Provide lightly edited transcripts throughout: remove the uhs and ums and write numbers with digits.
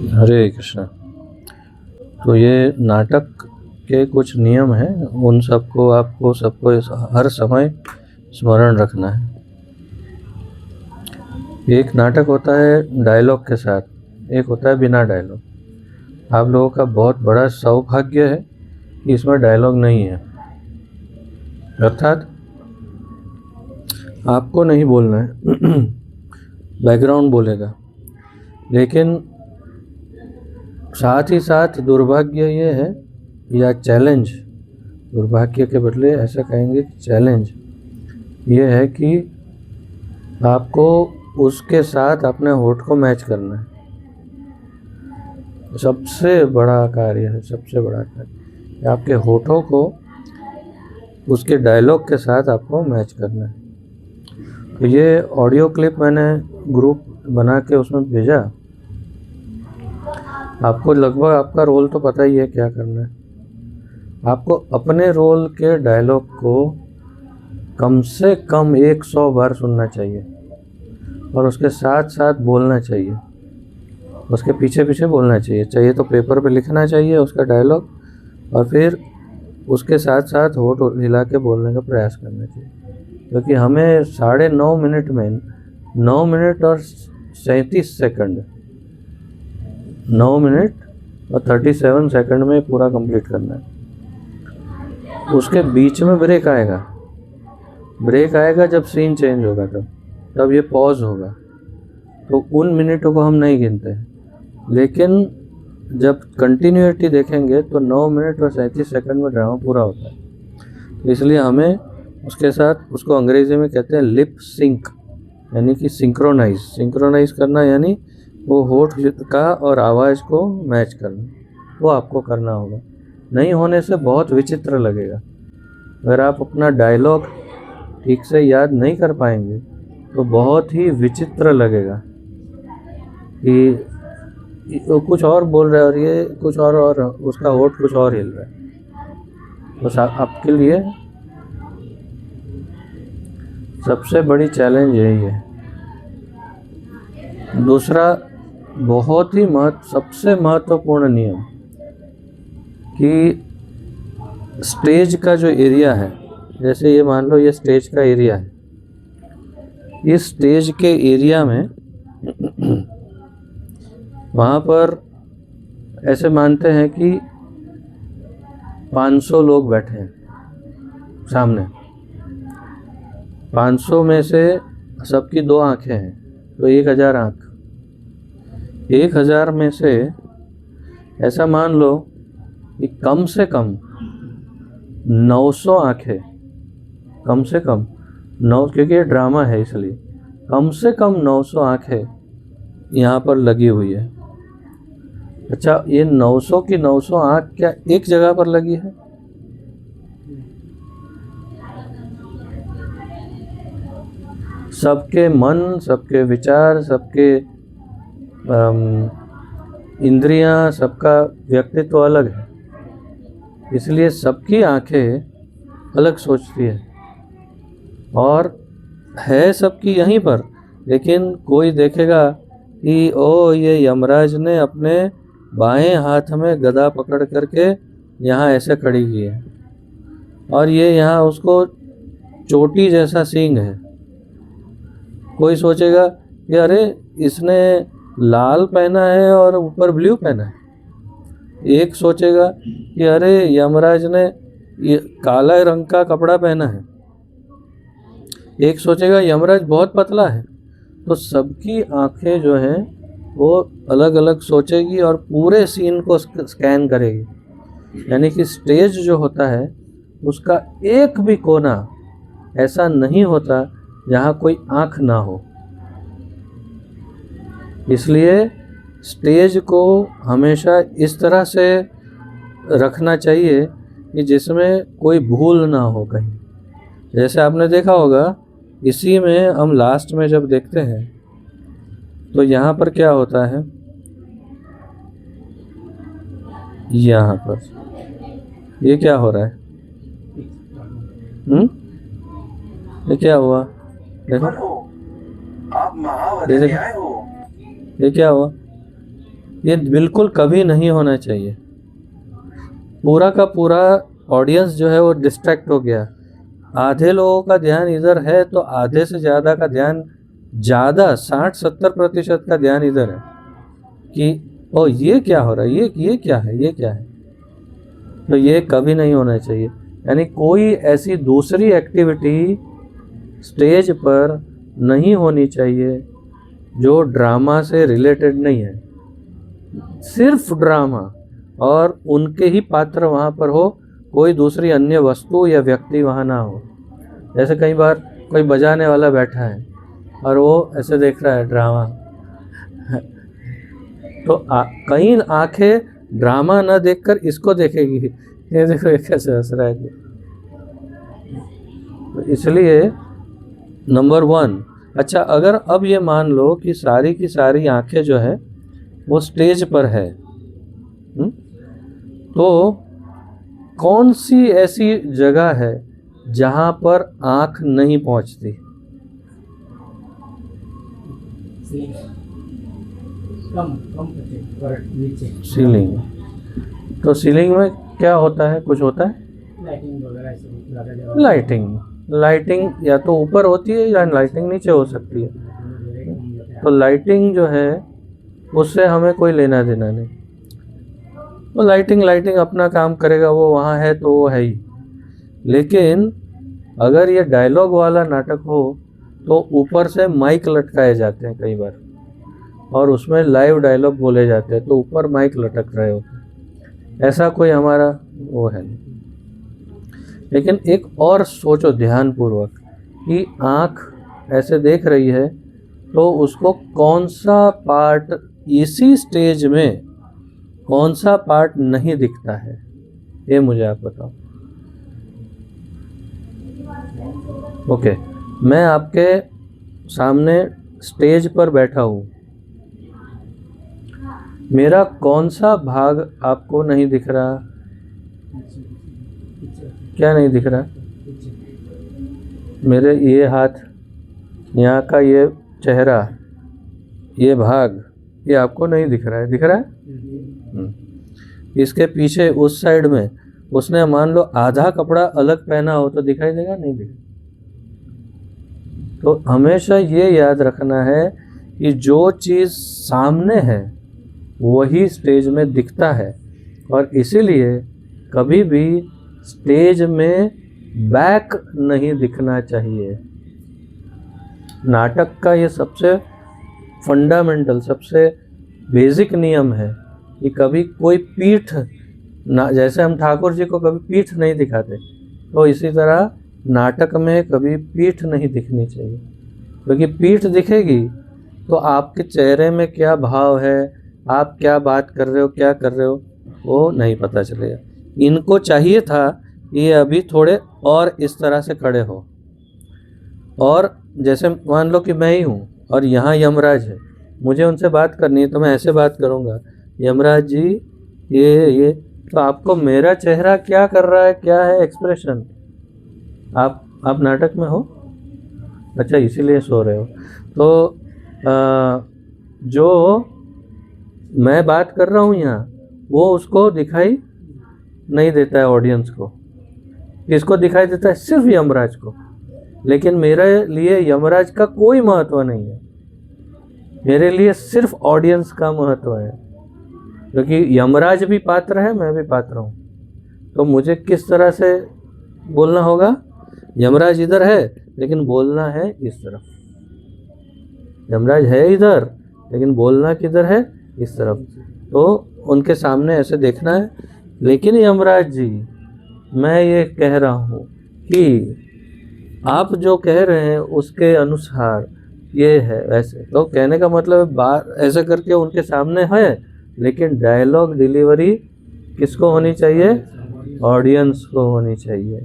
हरे कृष्णा। तो ये नाटक के कुछ नियम हैं, उन सबको आपको हर समय स्मरण रखना है। एक नाटक होता है डायलॉग के साथ, एक होता है बिना डायलॉग। आप लोगों का बहुत बड़ा सौभाग्य है कि इसमें डायलॉग नहीं है, अर्थात आपको नहीं बोलना है बैकग्राउंड बोलेगा। लेकिन साथ ही साथ दुर्भाग्य ये है, या चैलेंज, दुर्भाग्य के बदले ऐसा कहेंगे चैलेंज ये है कि आपको उसके साथ अपने होठ को मैच करना है। सबसे बड़ा कार्य है, सबसे बड़ा कार्य आपके होठों को उसके डायलॉग के साथ आपको मैच करना है। तो ये ऑडियो क्लिप मैंने ग्रुप बना के उसमें भेजा। आपको लगभग आपका रोल तो पता ही है क्या करना है। आपको अपने रोल के डायलॉग को कम से कम 100 बार सुनना चाहिए और उसके साथ साथ बोलना चाहिए, उसके पीछे पीछे बोलना चाहिए तो पेपर पे लिखना चाहिए उसका डायलॉग, और फिर उसके साथ साथ होठ हिला के बोलने का प्रयास करना चाहिए। क्योंकि हमें 9.5 मिनट में 9 मिनट और 37 सेकंड 9 मिनट और 37 सेकंड में पूरा कंप्लीट करना है। उसके बीच में ब्रेक आएगा जब सीन चेंज होगा, तब ये पॉज होगा। तो उन मिनटों को हम नहीं गिनते हैं, लेकिन जब कंटिन्यूटी देखेंगे तो 9 मिनट और 37 सेकंड में ड्रामा पूरा होता है। तो इसलिए हमें उसके साथ, उसको अंग्रेजी में कहते हैं लिप सिंक, यानी कि सिंक्रोनाइज करना, यानी वो होठ का और आवाज़ को मैच करना, वो आपको करना होगा। नहीं होने से बहुत विचित्र लगेगा। अगर आप अपना डायलॉग ठीक से याद नहीं कर पाएंगे तो बहुत ही विचित्र लगेगा कि वो कुछ और बोल रहा है और ये कुछ और उसका होठ कुछ और हिल रहा है। बस आपके लिए सबसे बड़ी चैलेंज यही है। दूसरा बहुत ही सबसे महत्वपूर्ण नियम कि स्टेज का जो एरिया है, जैसे ये मान लो ये स्टेज का एरिया है, इस स्टेज के एरिया में वहाँ पर ऐसे मानते हैं कि 500 लोग बैठे हैं सामने। 500 में से सबकी 2 आँखें हैं, तो 1000 आँख। 1000 में से ऐसा मान लो कि कम से कम 900 आँखें, कम से कम 9, क्योंकि ये ड्रामा है इसलिए कम से कम 900 आँखें यहाँ पर लगी हुई है। अच्छा, ये 900 की 900 आँख क्या एक जगह पर लगी है? सबके मन, सबके विचार, सबके इंद्रियां, सबका व्यक्तित्व अलग है, इसलिए सबकी आंखें अलग सोचती है और है सबकी यहीं पर। लेकिन कोई देखेगा कि ओ ये यमराज ने अपने बाएं हाथ में गदा पकड़ करके यहाँ ऐसे खड़ी की है और ये यहाँ उसको चोटी जैसा सींग है। कोई सोचेगा कि अरे इसने लाल पहना है और ऊपर ब्लू पहना है। एक सोचेगा कि अरे यमराज ने ये काला रंग का कपड़ा पहना है। एक सोचेगा यमराज बहुत पतला है। तो सबकी आंखें जो हैं वो अलग अलग सोचेगी और पूरे सीन को स्कैन करेगी। यानी कि स्टेज जो होता है उसका एक भी कोना ऐसा नहीं होता जहाँ कोई आँख ना हो। इसलिए स्टेज को हमेशा इस तरह से रखना चाहिए कि जिसमें कोई भूल ना हो कहीं। जैसे आपने देखा होगा, इसी में हम लास्ट में जब देखते हैं तो यहाँ पर क्या होता है, यहाँ पर ये क्या हो रहा है? ये क्या हुआ? देखो, आप महावदनी आए हो। ये क्या हुआ? ये बिल्कुल कभी नहीं होना चाहिए। पूरा का पूरा ऑडियंस जो है वो डिस्ट्रैक्ट हो गया। आधे लोगों का ध्यान इधर है तो आधे से ज़्यादा का ध्यान, ज़्यादा 60-70% का ध्यान इधर है कि ओ ये क्या हो रहा है, ये क्या है, ये क्या है। तो ये कभी नहीं होना चाहिए। यानी कोई ऐसी दूसरी एक्टिविटी स्टेज पर नहीं होनी चाहिए जो ड्रामा से रिलेटेड नहीं है। सिर्फ ड्रामा और उनके ही पात्र वहाँ पर हो, कोई दूसरी अन्य वस्तु या व्यक्ति वहाँ ना हो। जैसे कई बार कोई बजाने वाला बैठा है और वो ऐसे देख रहा है ड्रामा तो कई आंखें ड्रामा न देखकर इसको देखेगी, ये देखो ये कैसे हंस रहा है। तो इसलिए नंबर 1, अच्छा अगर अब ये मान लो कि सारी की सारी आंखें जो है वो स्टेज पर है, तो कौन सी ऐसी जगह है जहाँ पर आंख नहीं पहुँचती? सीलिंग। तो सीलिंग में क्या होता है, कुछ होता है? लाइटिंग या तो ऊपर होती है या लाइटिंग नीचे हो सकती है। तो लाइटिंग जो है उससे हमें कोई लेना देना नहीं। तो लाइटिंग अपना काम करेगा, वो वहाँ है तो वो है ही। लेकिन अगर ये डायलॉग वाला नाटक हो तो ऊपर से माइक लटकाए जाते हैं कई बार, और उसमें लाइव डायलॉग बोले जाते हैं, तो ऊपर माइक लटक रहे होते हैं। ऐसा कोई हमारा वो है नहीं। लेकिन एक और सोचो ध्यानपूर्वक कि आँख ऐसे देख रही है तो उसको कौन सा पार्ट इसी स्टेज में, कौन सा पार्ट नहीं दिखता है, ये मुझे आप बताओ। ओके, मैं आपके सामने स्टेज पर बैठा हूँ, मेरा कौन सा भाग आपको नहीं दिख रहा? क्या नहीं दिख रहा? मेरे ये हाथ, यहाँ का ये चेहरा, ये भाग, ये आपको नहीं दिख रहा है? दिख रहा है? इसके पीछे उस साइड में उसने मान लो आधा कपड़ा अलग पहना हो तो दिखाई देगा? नहीं दिखेगा। तो हमेशा ये याद रखना है कि जो चीज़ सामने है वही स्टेज में दिखता है, और इसीलिए कभी भी स्टेज में बैक नहीं दिखना चाहिए। नाटक का ये सबसे फंडामेंटल, सबसे बेसिक नियम है कि कभी कोई पीठ ना, जैसे हम ठाकुर जी को कभी पीठ नहीं दिखाते, तो इसी तरह नाटक में कभी पीठ नहीं दिखनी चाहिए। क्योंकि पीठ दिखेगी तो आपके चेहरे में क्या भाव है, आप क्या बात कर रहे हो, क्या कर रहे हो, वो नहीं पता चलेगा। इनको चाहिए था ये अभी थोड़े और इस तरह से खड़े हो, और जैसे मान लो कि मैं ही हूँ और यहाँ यमराज है, मुझे उनसे बात करनी है तो मैं ऐसे बात करूँगा, यमराज जी ये तो आपको मेरा चेहरा क्या कर रहा है, क्या है एक्सप्रेशन? आप नाटक में हो, अच्छा इसीलिए सो रहे हो। तो जो मैं बात कर रहा हूँ यहाँ, वो उसको दिखाई नहीं देता है ऑडियंस को। किसको दिखाई देता है? सिर्फ यमराज को। लेकिन मेरे लिए यमराज का कोई महत्व नहीं है, मेरे लिए सिर्फ ऑडियंस का महत्व है। क्योंकि यमराज भी पात्र है, मैं भी पात्र हूँ। तो मुझे किस तरह से बोलना होगा? यमराज इधर है लेकिन बोलना है इस तरफ। यमराज है इधर लेकिन बोलना किधर है? इस तरफ। तो उनके सामने ऐसे देखना है। लेकिन यमराज जी, मैं ये कह रहा हूँ कि आप जो कह रहे हैं उसके अनुसार ये है वैसे। तो कहने का मतलब बात ऐसे करके उनके सामने है, लेकिन डायलॉग डिलीवरी किसको होनी चाहिए? ऑडियंस को होनी चाहिए।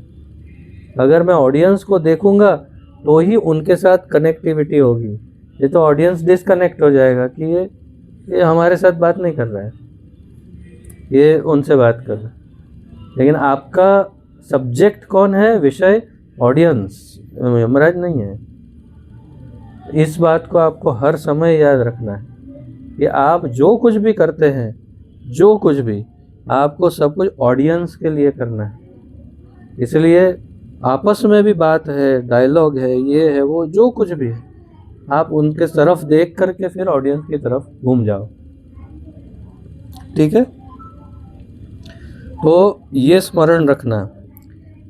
अगर मैं ऑडियंस को देखूंगा तो ही उनके साथ कनेक्टिविटी होगी। ये तो ऑडियंस डिसकनेक्ट हो जाएगा कि ये हमारे साथ बात नहीं कर रहा है, ये उनसे बात कर रहा है। लेकिन आपका सब्जेक्ट कौन है? विषय ऑडियंस, यमराज नहीं है। इस बात को आपको हर समय याद रखना है। कि आप जो कुछ भी करते हैं, जो कुछ भी, आपको सब कुछ ऑडियंस के लिए करना है। इसलिए आपस में भी बात है, डायलॉग है, ये है वो, जो कुछ भी है, आप उनके तरफ देख करके फिर ऑडियंस की तरफ घूम जाओ। ठीक है, तो ये स्मरण रखना,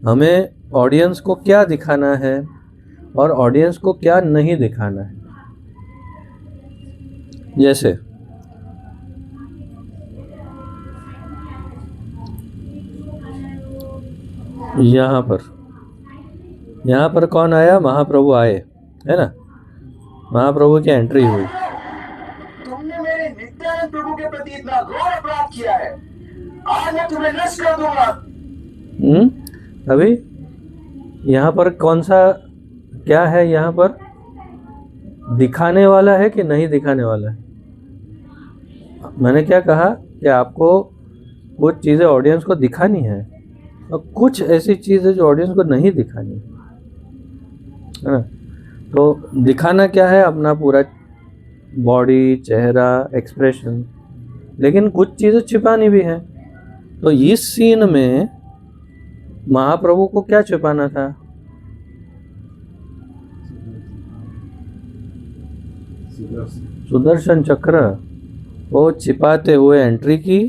हमें ऑडियंस को क्या दिखाना है और ऑडियंस को क्या नहीं दिखाना है। जैसे यहाँ पर कौन आया? महाप्रभु आए, है ना। महाप्रभु की एंट्री हुई। तुमने मेरे नित्यानंद प्रभु के प्रति इतना घोर अपराध किया है, आज मैं तुम्हें नष्ट कर दूंगा। अभी यहाँ पर कौन सा क्या है? यहाँ पर दिखाने वाला है कि नहीं दिखाने वाला है? मैंने क्या कहा कि आपको कुछ चीज़ें ऑडियंस को दिखानी है और कुछ ऐसी चीज़ें जो ऑडियंस को नहीं दिखानी है ना। तो दिखाना क्या है? अपना पूरा बॉडी, चेहरा, एक्सप्रेशन, लेकिन कुछ चीज़ें छिपानी भी हैं। तो इस सीन में महाप्रभु को क्या छिपाना था? सुदर्शन चक्र। वो छिपाते हुए एंट्री की,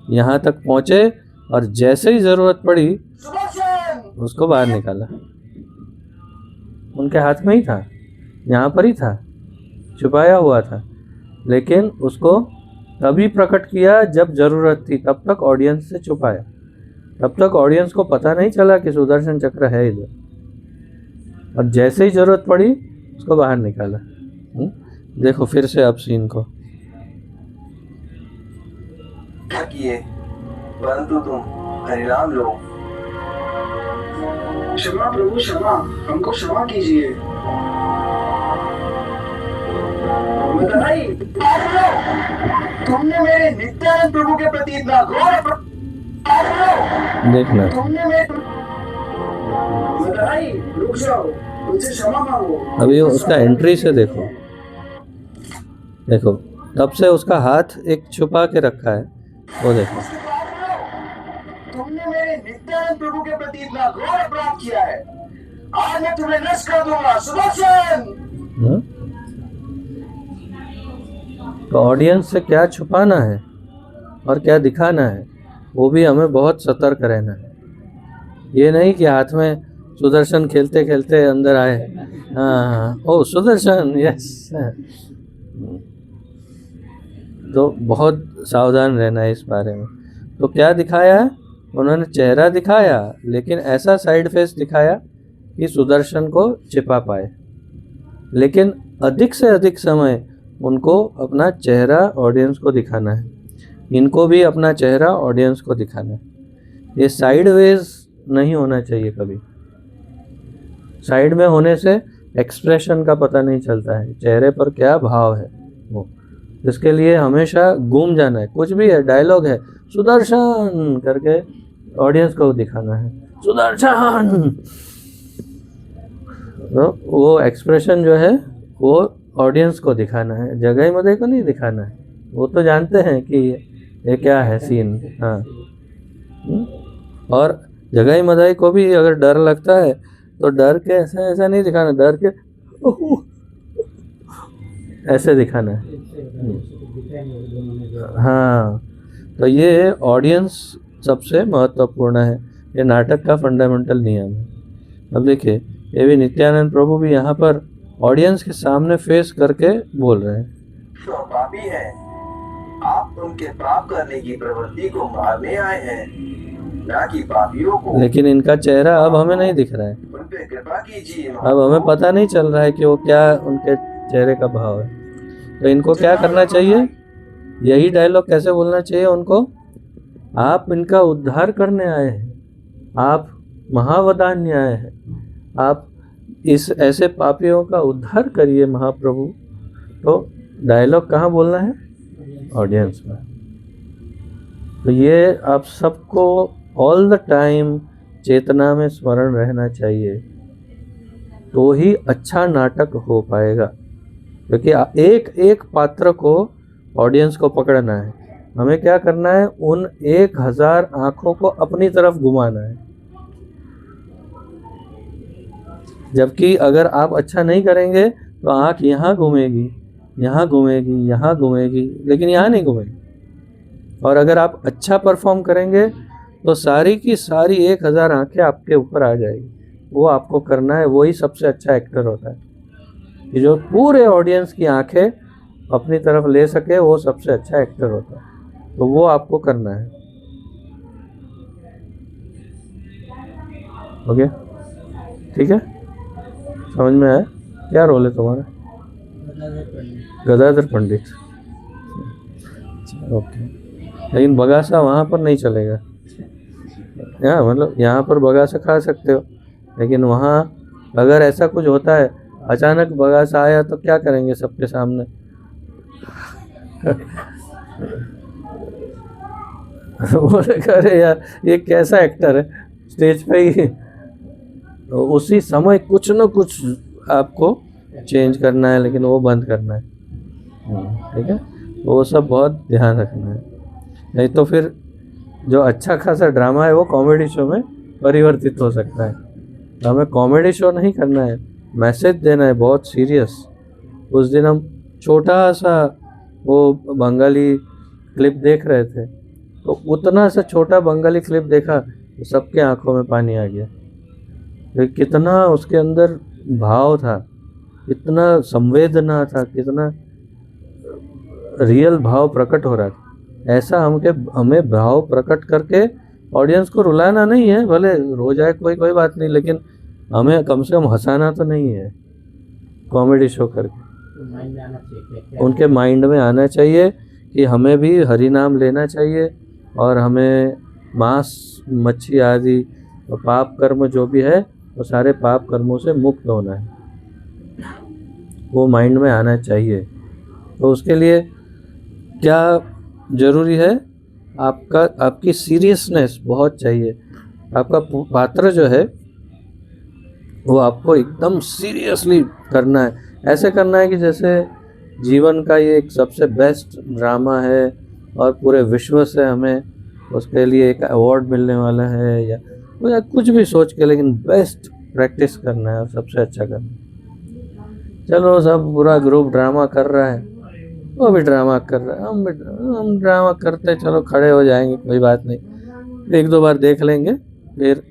यहाँ तक पहुँचे और जैसे ही ज़रूरत पड़ी उसको बाहर निकाला। उनके हाथ में ही था, यहाँ पर ही था, छुपाया हुआ था, लेकिन उसको तभी प्रकट किया जब ज़रूरत थी। तब तक ऑडियंस से छुपाया, तब तक ऑडियंस को पता नहीं चला कि सुदर्शन चक्र है इधर, और जैसे ही ज़रूरत पड़ी उसको बाहर निकाला। देखो फिर से अब सीन को। किए परंतु तुम हरिनाम लो। क्षमा प्रभु क्षमा, हमको क्षमा कीजिए। तुमने मेरे नित्यानंद प्रभु के प्रति इतना घोर, देखना, तुमने मेरे, रुक जाओ, मुझसे क्षमा मांगो। अभी उसका एंट्री से देखो, देखो तब से उसका हाथ एक छुपा के रखा है, वो देखो। तुमने मेरे नित्यानंद प्रभु के प्रति इतना घोर अपराध किया है, आज मैं तुम्हें नष्ट कर दूंगा। सुदर्शन। तो ऑडियंस से क्या छुपाना है और क्या दिखाना है, वो भी हमें बहुत सतर्क रहना है। ये नहीं कि हाथ में सुदर्शन खेलते खेलते अंदर आए, हाँ ओ सुदर्शन, यस। तो बहुत सावधान रहना है इस बारे में। तो क्या दिखाया है? उन्होंने चेहरा दिखाया, लेकिन ऐसा साइड फेस दिखाया कि सुदर्शन को छिपा पाए, लेकिन अधिक से अधिक समय उनको अपना चेहरा ऑडियंस को दिखाना है। इनको भी अपना चेहरा ऑडियंस को दिखाना है। ये साइडवेज नहीं होना चाहिए कभी। साइड में होने से एक्सप्रेशन का पता नहीं चलता है, चेहरे पर क्या भाव है वो। इसके लिए हमेशा घूम जाना है। कुछ भी है, डायलॉग है, सुदर्शन करके ऑडियंस को दिखाना है, सुदर्शन। तो वो एक्सप्रेशन जो है वो ऑडियंस को दिखाना है, जगह मदे को नहीं दिखाना है। वो तो जानते हैं कि ये क्या है सीन। हाँ, और जगह मदाई को भी अगर डर लगता है तो डर के ऐसा नहीं दिखाना, डर के ऐसे दिखाना है। हाँ, तो ये ऑडियंस सबसे महत्वपूर्ण है। ये नाटक का फंडामेंटल नियम है। अब देखिए, ये भी नित्यानंद प्रभु भी यहाँ पर ऑडियंस के सामने फेस करके बोल रहे हैं। तो पापी है, आप उनके पाप करने की प्रवृत्ति को मारने आए हैं, ना कि पापियों को। लेकिन इनका चेहरा अब हमें नहीं दिख रहा है, उन पे कृपा कीजिए। अब हमें पता नहीं चल रहा है कि वो क्या उनके चेहरे का भाव है। तो इनको क्या करना चाहिए? यही डायलॉग कैसे बोलना चाहिए उनको? आप इनका उद्धार करने आए हैं, आप महावदान्य आए हैं, आप इस ऐसे पापियों का उद्धार करिए महाप्रभु। तो डायलॉग कहाँ बोलना है? ऑडियंस में। तो ये आप सबको ऑल द टाइम चेतना में स्मरण रहना चाहिए, तो ही अच्छा नाटक हो पाएगा। क्योंकि एक एक पात्र को ऑडियंस को पकड़ना है। हमें क्या करना है, उन 1000 आँखों को अपनी तरफ घुमाना है। जबकि अगर आप अच्छा नहीं करेंगे तो आँख यहाँ घूमेगी, यहाँ घूमेगी, यहाँ घूमेगी, लेकिन यहाँ नहीं घूमेगी। और अगर आप अच्छा परफॉर्म करेंगे तो सारी की सारी 1000 आँखें आपके ऊपर आ जाएगी। वो आपको करना है, वही सबसे अच्छा एक्टर होता है कि जो पूरे ऑडियंस की आंखें अपनी तरफ ले सके, वो सबसे अच्छा एक्टर होता है। तो वो आपको करना है। ओके, ठीक है, समझ में आया? क्या रोल है तुम्हारा? गदाधर पंडित। ओके, लेकिन बगासा वहाँ पर नहीं चलेगा। मतलब यहाँ पर बगासा खा सकते हो, लेकिन वहाँ अगर ऐसा कुछ होता है, अचानक बगासा आया तो क्या करेंगे सबके सामने? अरे यार, ये कैसा एक्टर है, स्टेज पे ही। तो उसी समय कुछ न कुछ आपको चेंज करना है, लेकिन वो बंद करना है। ठीक है, वो सब बहुत ध्यान रखना है, नहीं तो फिर जो अच्छा खासा ड्रामा है वो कॉमेडी शो में परिवर्तित हो सकता है। तो हमें कॉमेडी शो नहीं करना है, मैसेज देना है बहुत सीरियस। उस दिन हम छोटा सा वो बंगाली क्लिप देख रहे थे, तो उतना सा छोटा बंगाली क्लिप देखा तो सबके आंखों में पानी आ गया। तो कितना उसके अंदर भाव था, कितना संवेदना था, कितना रियल भाव प्रकट हो रहा था। ऐसा हमें भाव प्रकट करके ऑडियंस को रुलाना नहीं है, भले रो जाए कोई बात नहीं, लेकिन हमें कम से कम हंसाना तो नहीं है कॉमेडी शो करके। उनके माइंड में आना चाहिए कि हमें भी हरि नाम लेना चाहिए और हमें मांस मच्छी आदि पाप कर्म जो भी है वो सारे पाप कर्मों से मुक्त होना है, वो माइंड में आना चाहिए। तो उसके लिए क्या ज़रूरी है, आपकी सीरियसनेस बहुत चाहिए। आपका पात्र जो है वो आपको एकदम सीरियसली करना है, ऐसे करना है कि जैसे जीवन का ये एक सबसे बेस्ट ड्रामा है और पूरे विश्व से हमें उसके लिए एक अवार्ड मिलने वाला है, या कुछ भी सोच के, लेकिन बेस्ट प्रैक्टिस करना है और सबसे अच्छा करना है। चलो, सब पूरा ग्रुप ड्रामा कर रहा है, वो भी ड्रामा कर रहा है, हम ड्रामा करते, चलो खड़े हो जाएंगे, कोई बात नहीं, 1-2 बार देख लेंगे, फिर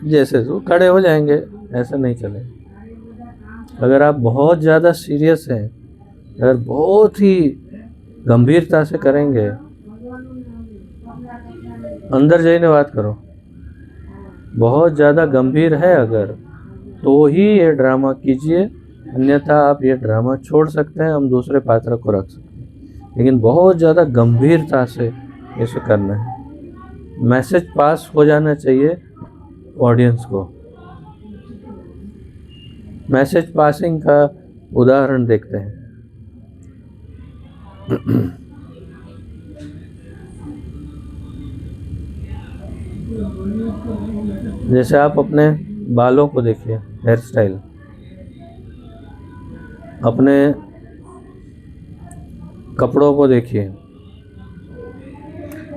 जैसे तो खड़े हो जाएंगे, ऐसा नहीं चलेगा। अगर आप बहुत ज़्यादा सीरियस हैं, अगर बहुत ही गंभीरता से करेंगे, अंदर जाइए बात करो, बहुत ज़्यादा गंभीर है अगर, तो ही ये ड्रामा कीजिए, अन्यथा आप ये ड्रामा छोड़ सकते हैं, हम दूसरे पात्र को रख सकते हैं। लेकिन बहुत ज़्यादा गंभीरता से इसे करना है। मैसेज पास हो जाना चाहिए ऑडियंस को। मैसेज पासिंग का उदाहरण देखते हैं। जैसे आप अपने बालों को देखिए, हेयर स्टाइल, अपने कपड़ों को देखिए,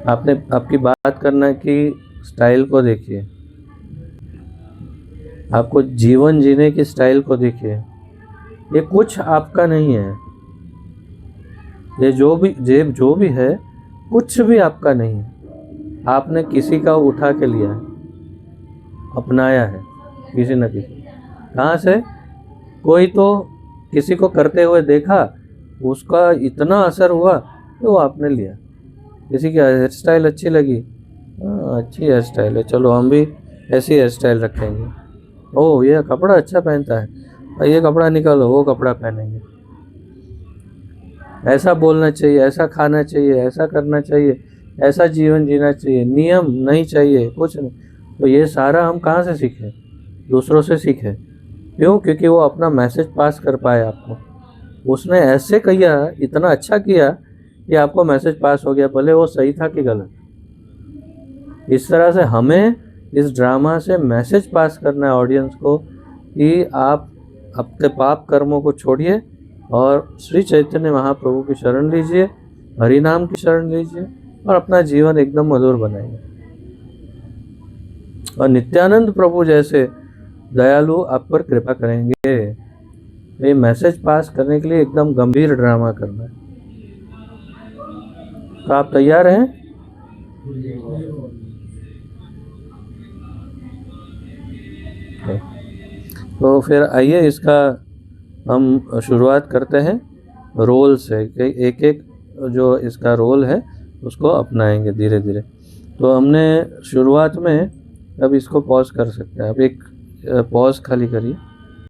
आपकी बात करने की स्टाइल को देखिए, आपको जीवन जीने की स्टाइल को देखिए। ये कुछ आपका नहीं है, ये जो भी है कुछ भी आपका नहीं है। आपने किसी का उठा के लिया है, अपनाया है किसी न किसी। कहाँ से? कोई तो किसी को करते हुए देखा, उसका इतना असर हुआ कि वो आपने लिया। किसी की हेयर स्टाइल अच्छी लगी, अच्छी हेयर स्टाइल है, चलो हम भी ऐसी हेयर स्टाइल रखेंगे। ओह, ये कपड़ा अच्छा पहनता है, ये कपड़ा निकालो, वो कपड़ा पहनेंगे। ऐसा बोलना चाहिए, ऐसा खाना चाहिए, ऐसा करना चाहिए, ऐसा जीवन जीना चाहिए, नियम नहीं चाहिए, कुछ नहीं। तो ये सारा हम कहाँ से सीखे? दूसरों से सीखे। क्यों? क्योंकि वो अपना मैसेज पास कर पाए आपको। उसने ऐसे किया, इतना अच्छा किया कि आपको मैसेज पास हो गया, भले वो सही था कि गलत। इस तरह से हमें इस ड्रामा से मैसेज पास करना है ऑडियंस को कि आप अपने पाप कर्मों को छोड़िए और श्री चैतन्य महाप्रभु की शरण लीजिए, हरि नाम की शरण लीजिए और अपना जीवन एकदम मधुर बनाइए। और नित्यानंद प्रभु जैसे दयालु आप पर कृपा करेंगे। ये मैसेज पास करने के लिए एकदम गंभीर ड्रामा करना है। तो आप तैयार हैं? तो फिर आइए इसका हम शुरुआत करते हैं रोल से। एक एक जो इसका रोल है उसको अपनाएंगे धीरे धीरे। तो हमने शुरुआत में, अब इसको पॉज कर सकते हैं, अब एक पॉज खाली करिए।